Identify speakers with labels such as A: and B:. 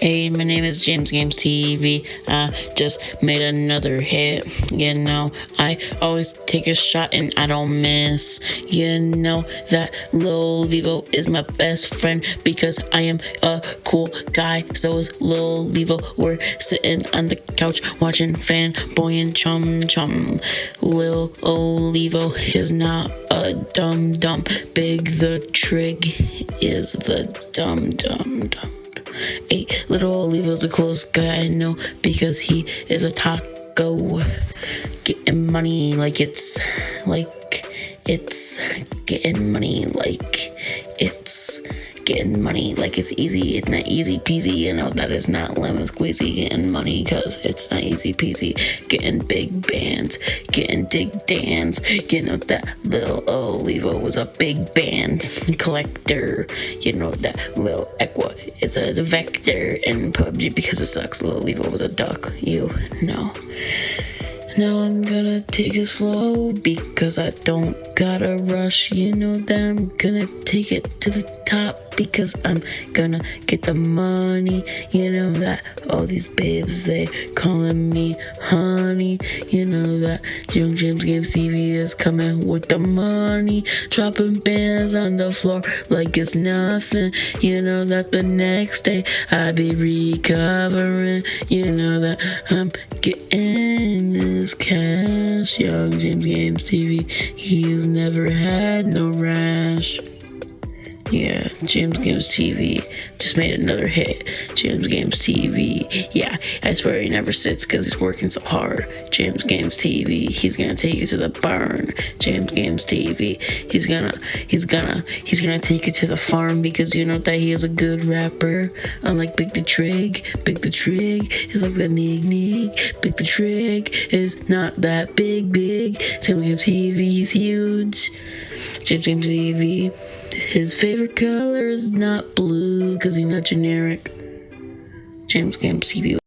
A: Hey, my name is James Games TV. I just made another hit. You know, I always take a shot and I don't miss. You know that Lil Levo is my best friend because I am a cool guy. So is Lil Levo. We're sitting on the couch watching Fanboy and Chum Chum. Lil Levo is not a dum dum. Big the Trig is the dum dum dum. Hey, little Levo's the coolest guy I know because he is a taco. Getting money like it's getting money like it's getting money like it's easy. It's not easy peasy, you know, that is not lemon squeezy getting money because it's not easy peasy. Getting big bands, getting dig dans, you know that Lil Levo was a big band collector. You know that Lil Equa is a vector in PUBG because it sucks. Lil Levo was a duck, you know. Now I'm gonna take it slow because I don't gotta rush. You know that I'm gonna take it to the top because I'm gonna get the money. You know that all these babes, they calling me honey. You know that YungJamesGamesTV is coming with the money, dropping bands on the floor like it's nothing. You know that the next day I be recovering. You know that I'm getting this cash. YungJamesGamesTV, he's never had no rash. Yeah, James Games TV just made another hit. James Games TV, yeah, I swear he never sits because he's working so hard. James Games TV, he's gonna take you to the barn. James Games TV, he's gonna take you to the farm because you know that he is a good rapper. Unlike Big the Trig is like the nig. Big the Trig is not that big. James Games TV, he's huge. James Games TV, his favorite color is not blue because he's not generic. James Games TV.